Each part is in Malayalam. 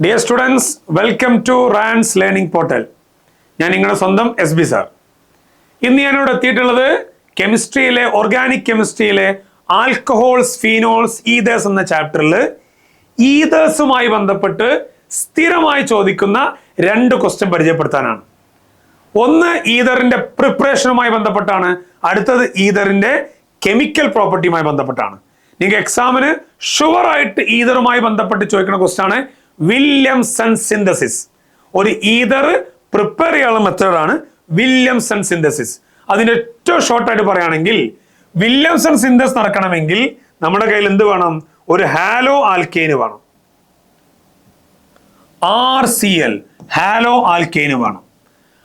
Dear students, welcome to RANS Learning Portal. ഞാൻ നിങ്ങളുടെ സ്വന്തം SB സാർ. ഇന്ന് ഞാനിവിടെ എത്തിയിട്ടുള്ളത് കെമിസ്ട്രിയിലെ ഓർഗാനിക് കെമിസ്ട്രിയിലെ ആൽക്കഹോൾസ്, ഫീനോൾസ്, ഈതേഴ്സ് എന്ന ചാപ്റ്ററിൽ ഈതേഴ്സുമായി ബന്ധപ്പെട്ട് സ്ഥിരമായി ചോദിക്കുന്ന രണ്ട് ക്വസ്റ്റ്യൻ പരിചയപ്പെടുത്താനാണ്. ഒന്ന് ഈതറിന്റെ പ്രിപ്പറേഷനുമായി ബന്ധപ്പെട്ടാണ്, അടുത്തത് ഈതറിന്റെ കെമിക്കൽ പ്രോപ്പർട്ടിയുമായി ബന്ധപ്പെട്ടാണ്. നിങ്ങൾക്ക് എക്സാമിന് ഷുവർ ആയിട്ട് ഈതറുമായി ബന്ധപ്പെട്ട് ചോദിക്കുന്ന ക്വസ്റ്റ്യൻ ആണ് വില്യംസൺ സിന്തസിസ്. ഒരു ഈതർ പ്രിപ്പയർ ചെയ്യാനുള്ള മെത്തേഡാണ് വില്യംസൺ സിന്തസിസ്. അതിന്റെ ഏറ്റവും ഷോർട്ടായിട്ട് പറയുകയാണെങ്കിൽ വില്യംസൺ സിന്തസിസ് നടക്കണമെങ്കിൽ നമ്മുടെ കയ്യിൽ എന്ത് വേണം? ഒരു ഹാലോ ആൽക്കെയിന് വേണം, RCl ഹാലോ ആൽക്കെയിന് വേണം.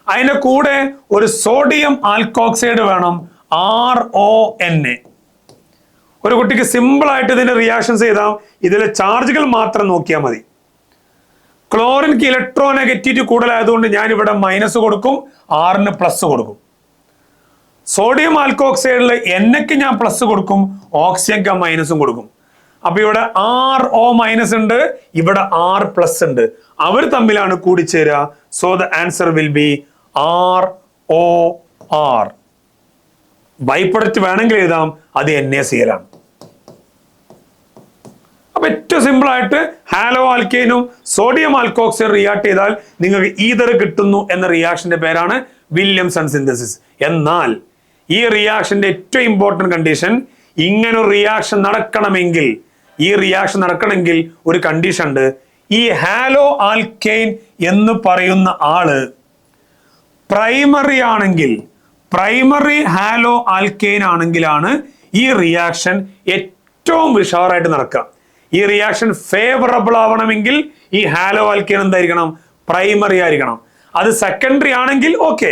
അതിന്റെ കൂടെ ഒരു സോഡിയം ആൽക്കോക്സൈഡ് വേണം, RONA. ഒരു കുട്ടിക്ക് സിമ്പിൾ ആയിട്ട് ഇതിന്റെ റിയാക്ഷൻസ് ചെയ്താൽ ഇതിലെ ചാർജുകൾ മാത്രം നോക്കിയാൽ മതി. ക്ലോറിൻക്ക് ഇലക്ട്രോനെഗറ്റിവിറ്റി കൂടുതലായതുകൊണ്ട് ഞാൻ ഇവിടെ മൈനസ് കൊടുക്കും, ആറിന് പ്ലസ് കൊടുക്കും. സോഡിയം ആൽക്കോക്സൈഡിൽ എന്നക്ക് ഞാൻ പ്ലസ് കൊടുക്കും, ഓക്സിജൻക്ക് മൈനസും കൊടുക്കും. അപ്പൊ ഇവിടെ RO മൈനസ് ഉണ്ട്, ഇവിടെ R പ്ലസ് ഉണ്ട്. അവർ തമ്മിലാണ് കൂടിച്ചേരുക. So the answer will be ROR. By product വേണമെങ്കിൽ എഴുതാം, അത് NaCl ആണ്. അപ്പൊ ഏറ്റവും സിമ്പിൾ ആയിട്ട് ഹാലോ ആൽക്കെയിനും സോഡിയം ആൽക്കോക്സൈഡ് റിയാക്ട് ചെയ്താൽ നിങ്ങൾക്ക് ഈതർ കിട്ടുന്നു എന്ന റിയാക്ഷന്റെ പേരാണ് വില്യംസൺ സിന്തസിസ്. എന്നാൽ ഈ റിയാക്ഷന്റെ ഏറ്റവും ഇമ്പോർട്ടന്റ് കണ്ടീഷൻ, ഇങ്ങനൊരു റിയാക്ഷൻ നടക്കണമെങ്കിൽ ഒരു കണ്ടീഷൻ ഉണ്ട്. ഈ ഹാലോ ആൽക്കെയിൻ എന്ന് പറയുന്ന ആള് പ്രൈമറി ഹാലോ ആൽക്കെയിൻ ആണെങ്കിലാണ് ഈ റിയാക്ഷൻ ഏറ്റവും ഉഷാറായിട്ട് നടക്കുക. ഈ റിയാക്ഷൻ ഫേവറബിൾ ആവണമെങ്കിൽ ഈ ഹാലോ ആൽക്കെയിൻ എന്തായിരിക്കണം? പ്രൈമറി ആയിരിക്കണം. അത് സെക്കൻഡറി ആണെങ്കിൽ ഓക്കെ,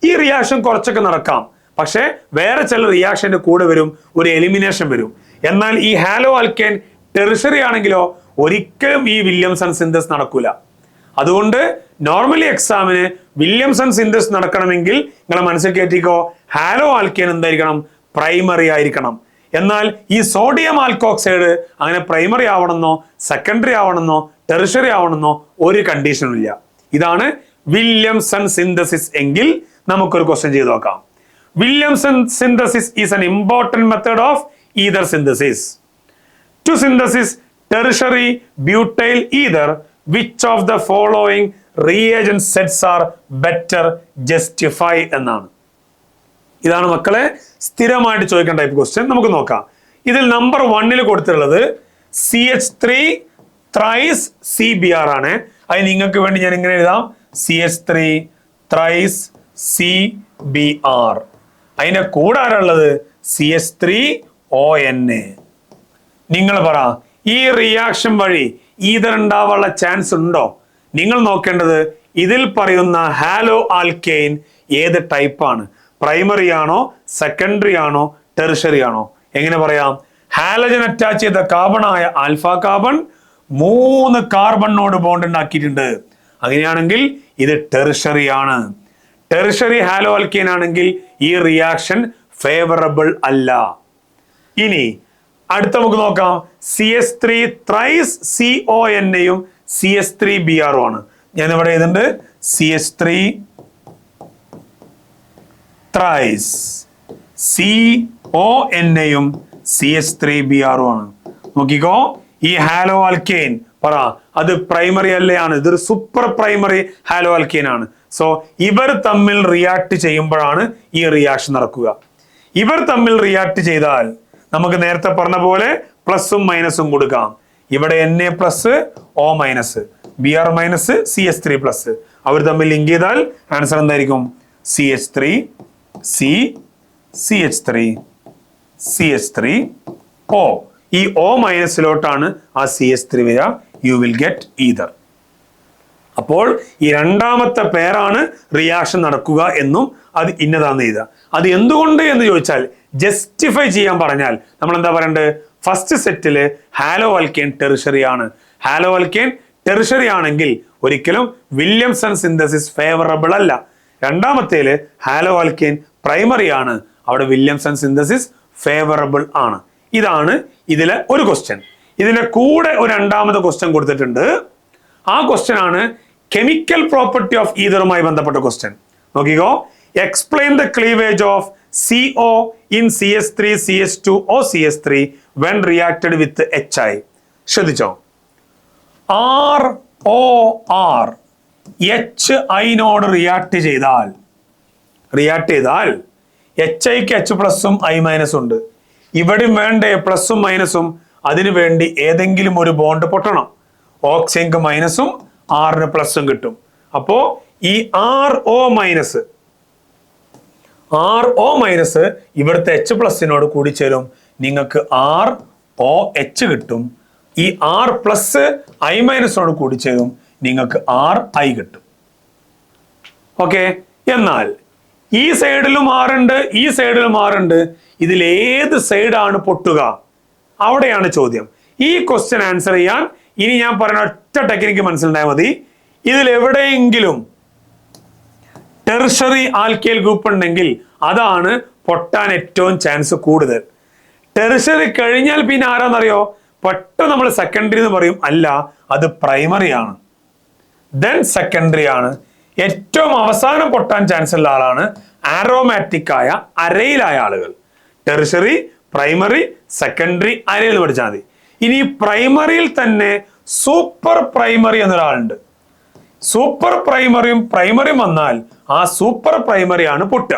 ഈ റിയാക്ഷൻ കുറച്ചൊക്കെ നടക്കാം, പക്ഷെ വേറെ ചില റിയാക്ഷന്റെ കൂടെ വരും, ഒരു എലിമിനേഷൻ വരും. എന്നാൽ ഈ ഹാലോ ആൽക്കെയിൻ ടെറിഷറി ആണെങ്കിലോ ഒരിക്കലും ഈ വില്യംസൺ സിന്തസിസ് നടക്കൂല. അതുകൊണ്ട് നോർമലി എക്സാമിന് വില്യംസൺ സിന്തസിസ് നടക്കണമെങ്കിൽ നിങ്ങളെ മനസ്സിൽ കയറ്റിക്കോ, ഹാലോ ആൽക്കെയിൻ എന്തായിരിക്കണം? പ്രൈമറി ആയിരിക്കണം. എന്നാൽ ഈ സോഡിയം ആൽക്കോക്സൈഡ് അങ്ങനെ പ്രൈമറി ആവണമെന്നോ സെക്കൻഡറി ആവണമെന്നോ ടെറിഷറി ആവണമെന്നോ ഒരു കണ്ടീഷനും ഇല്ല. ഇതാണ് വില്യംസൺ സിന്തസിസ് എങ്കിൽ നമുക്കൊരു ക്വസ്റ്റ്യൻ ചെയ്ത് നോക്കാം. Williamson synthesis is an important method of ether synthesis. To synthesis tertiary butyl ether, which of the following reagent sets are better justify എന്നാണ്. ഇതാണ് മക്കളെ സ്ഥിരമായിട്ട് ചോദിക്കേണ്ട ടൈപ്പ് ക്വസ്റ്റ്യൻ. നമുക്ക് നോക്കാം. ഇതിൽ നമ്പർ 1 കൊടുത്തിട്ടുള്ളത് CH3 thrice CBr ആണ്. അത് നിങ്ങൾക്ക് വേണ്ടി ഞാൻ ഇങ്ങനെ എഴുതാം, CH3 thrice CBr. അതിന്റെ കൂടെ ആരുള്ളത്? CH3ONA. നിങ്ങൾ പറ, ഈ റിയാക്ഷൻ വഴി ഈതർ ഉണ്ടാവാനുള്ള ചാൻസ് ഉണ്ടോ? നിങ്ങൾ നോക്കേണ്ടത് ഇതിൽ പറയുന്ന ഹാലോ ആൽക്കെയിൻ ഏത് ടൈപ്പാണ്? പ്രൈമറി ആണോ, സെക്കൻഡറി ആണോ, ടെറിഷറി ആണോ? എങ്ങനെ പറയാം? ഹാലജൻ അറ്റാച്ച് ചെയ്ത കാർബണായ ആൽഫ കാർബൺ 3 കാർബണിനോട് ബോണ്ട് ഉണ്ടാക്കിയിട്ടുണ്ട്. അങ്ങനെയാണെങ്കിൽ ഇത് ടെറിഷറി ആണ്. ടെറിഷറി ഹാലോ ആൽക്കെയിൻ ആണെങ്കിൽ ഈ റിയാക്ഷൻ ഫേവറബിൾ അല്ല. ഇനി അടുത്ത നമുക്ക് നോക്കാം. CH3 thrice CONA CH3Br ആണ്. ഞാൻ ഇവിടെ എഴുതുന്നുണ്ട് CH3 thrice CONA CH3Br ആണ്. നോക്കിക്കോ, ഈ ഹാലോ ആൽക്കെയിൻ പറ, അത് പ്രൈമറി അല്ലയാണ്, ഇതൊരു സൂപ്പർ പ്രൈമറി ഹാലോ ആൽക്കെയിൻ ആണ്. സോ ഇവർ തമ്മിൽ റിയാക്ട് ചെയ്യുമ്പോഴാണ് ഈ റിയാക്ഷൻ നടക്കുക. ഇവർ തമ്മിൽ റിയാക്ട് ചെയ്താൽ നമുക്ക് നേരത്തെ പറഞ്ഞ പോലെ പ്ലസും മൈനസും കൊടുക്കാം. ഇവിടെ Na plus O minus, Br minus CH3 plus. അവർ തമ്മിൽ ലിങ്ക് ചെയ്താൽ ആൻസർ എന്തായിരിക്കും? CH3 C CH3 CH3O. ഈ O മൈനസിലോട്ടാണ് ആ CH3 വരിക. You will get ether. അപ്പോൾ ഈ രണ്ടാമത്തെ പേരാണ് റിയാക്ഷൻ നടക്കുക എന്നും അത് ഇന്നതാന്ന് എഴുതുക. അത് എന്തുകൊണ്ട് എന്ന് ചോദിച്ചാൽ ജസ്റ്റിഫൈ ചെയ്യാൻ പറഞ്ഞാൽ നമ്മൾ എന്താ പറയണ്ടത്? ഫസ്റ്റ് സെറ്റില് ഹാലോ ആൽക്കെയിൻ ടെറിഷറി ആണ്. ഹാലോ ആൽക്കെയിൻ ടെറിഷറി ആണെങ്കിൽ ഒരിക്കലും വില്യംസൺ സിന്തസിസ് ഫേവറബിൾ അല്ല. രണ്ടാമത്തേല് ഹാലോ ആൽക്കെയിൻ പ്രൈമറി ആണ്, അവിടെ വില്യംസൺ സിന്തസിസ് ഫേവറബിൾ ആണ്. ഇതാണ് ഇതിലെ ഒരു ക്വസ്റ്റ്യൻ. ഇതിന്റെ കൂടെ ഒരു രണ്ടാമത്തെ ക്വസ്റ്റ്യൻ കൊടുത്തിട്ടുണ്ട്. ആ ക്വസ്റ്റ്യൻ ആണ് കെമിക്കൽ പ്രോപ്പർട്ടി ഓഫ് ഈതറുമായി ബന്ധപ്പെട്ട ക്വസ്റ്റ്യൻ. നോക്കിക്കോ, explain the cleavage of CO in CS3 CS2 or CS3 when reacted with HI. ശ്രദ്ധിച്ചോ, ROR HI നോട് റിയാക്ട് ചെയ്താൽ HIക്ക് H പ്ലസും I മൈനസും ഉണ്ട്. ഇവിടെയും വേണ്ടേ പ്ലസും മൈനസും? അതിനു വേണ്ടി ഏതെങ്കിലും ഒരു ബോണ്ട് പൊട്ടണം. ഓക്സിജൻക്ക് മൈനസും ആറിന് പ്ലസും കിട്ടും. അപ്പോ ഈ RO മൈനസ് ഇവിടുത്തെ H പ്ലസിനോട് കൂടിച്ചേരും, നിങ്ങൾക്ക് ROH കിട്ടും. ഈ R പ്ലസ് I മൈനസിനോട് കൂടിച്ചേരും, നിങ്ങൾക്ക് RI കിട്ടും. ഓക്കെ, എന്നാൽ ഈ സൈഡിലും ആറുണ്ട്, ഈ സൈഡിലും ആറുണ്ട്. ഇതിൽ ഏത് സൈഡാണ് പൊട്ടുക? അവിടെയാണ് ചോദ്യം. ഈ ക്വസ്റ്റ്യൻ ആൻസർ ചെയ്യാൻ ഇനി ഞാൻ പറയുന്ന ഒറ്റ ടെക്നിക്ക് മനസ്സിലായാൽ മതി. ഇതിൽ എവിടെയെങ്കിലും ടെർഷറി ആൽക്കൈൽ ഗ്രൂപ്പ് ഉണ്ടെങ്കിൽ അതാണ് പൊട്ടാൻ ഏറ്റവും ചാൻസ് കൂടുതൽ. ടെർഷറി കഴിഞ്ഞാൽ പിന്നെ ആരാന്നറിയോ? പെട്ടെന്ന് നമ്മൾ സെക്കൻഡറി എന്ന് പറയും. അല്ല, അത് പ്രൈമറി ആണ്. ദെൻ സെക്കൻഡറി ആണ്. ഏറ്റവും അവസാനം പൊട്ടാൻ ചാൻസ് ഉള്ള ആളാണ് ആരോമാറ്റിക് ആയ അരയിലായ ആളുകൾ. ടെർഷറി, പ്രൈമറി, സെക്കൻഡറി, അരയിൽ പഠിച്ചാൽ മതി. ഇനി പ്രൈമറിയിൽ തന്നെ സൂപ്പർ പ്രൈമറി എന്നൊരാളുണ്ട്. സൂപ്പർ പ്രൈമറിയും പ്രൈമറിയും വന്നാൽ ആ സൂപ്പർ പ്രൈമറിയാണ് പൊട്ടുക.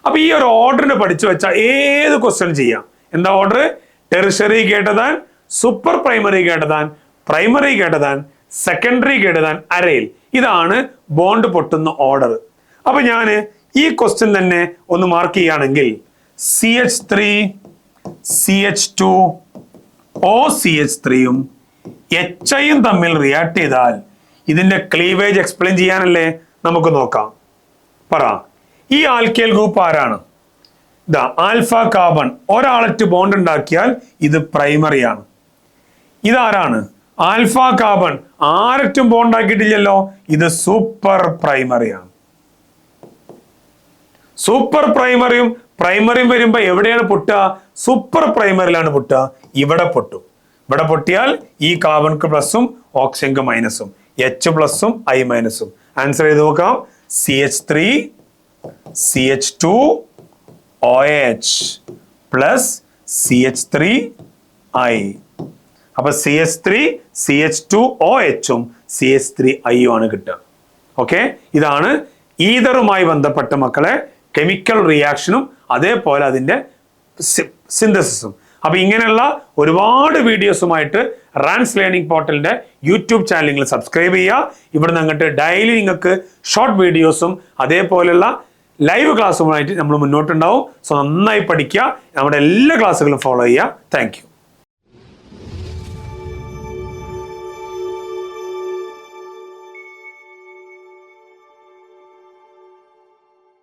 അപ്പൊ ഈ ഒരു ഓർഡറിന് പഠിച്ചു വെച്ചാൽ ഏത് ക്വസ്റ്റ്യൻ ചെയ്യാം. എന്താ ഓർഡർ? ടെർഷറി കേട്ടതാൻ, സൂപ്പർ പ്രൈമറി കേട്ടതാൻ, പ്രൈമറി കേട്ടതാൻ, സെക്കൻഡറി കേട്ടതാൻ, അരയിൽ. ഇതാണ് ബോണ്ട് പൊട്ടുന്ന ഓർഡർ. അപ്പൊ ഞാൻ ഈ ക്വസ്റ്റ്യൻ തന്നെ ഒന്ന് മാർക്ക് ചെയ്യുകയാണെങ്കിൽ CH3 CH2 OCH3യും HIയും തമ്മിൽ റിയാക്ട് ചെയ്താൽ ഇതിന്റെ ക്ലീവേജ് എക്സ്പ്ലെയിൻ ചെയ്യാനല്ലേ? നമുക്ക് നോക്കാം. പറ, ഈ ആൽക്കൈൽ ഗ്രൂപ്പ് ആരാണ്? ഇതാ ആൽഫ കാർബൺ ഒരാളറ്റ് ബോണ്ട് ഉണ്ടാക്കിയാൽ ഇത് പ്രൈമറി ആണ്. ഇതാരാണ്? ആൽഫ കാർബൺ ആരറ്റും ബോണ്ട് ആക്കിയിട്ടില്ലല്ലോ, ഇത് സൂപ്പർ പ്രൈമറി ആണ്. സൂപ്പർ പ്രൈമറിയും പ്രൈമറിയും വരുമ്പോ എവിടെയാണ് പൊട്ടുക? സൂപ്പർ പ്രൈമറിയിലാണ് പൊട്ടുക. ഇവിടെ പൊട്ടും. ഇവിടെ പൊട്ടിയാൽ ഈ കാർബൺക്ക് പ്ലസും ഓക്സിജൻക്ക് മൈനസും, H പ്ലസും I മൈനസും. ആൻസർ ചെയ്ത് നോക്കാം. CH3 CH2 OH plus CH3 I. അപ്പൊ CH3 CH2 OHും CH3 Iയും ആണ് കിട്ടുക. ഓക്കെ, ഇതാണ് ഈതറുമായി ബന്ധപ്പെട്ട മക്കളെ കെമിക്കൽ റിയാക്ഷനും അതേപോലെ അതിന്റെ സിന്തസിസും. അപ്പൊ ഇങ്ങനെയുള്ള ഒരുപാട് വീഡിയോസുമായിട്ട് റാൻസ് ലേണിംഗ് പോർട്ടലിന്റെ യൂട്യൂബ് ചാനൽ നിങ്ങൾ സബ്സ്ക്രൈബ് ചെയ്യുക. ഇവിടെ നിന്നിട്ട് ഡെയിലി നിങ്ങൾക്ക് ഷോർട്ട് വീഡിയോസും അതേപോലെയുള്ള ലൈവ് ക്ലാസ്സുമായിട്ട് നമ്മൾ മുന്നോട്ടുണ്ടാവും. സോ നന്നായി പഠിക്കുക. നമ്മുടെ എല്ലാ ക്ലാസ്സുകളും ഫോളോ ചെയ്യുക. Thank you.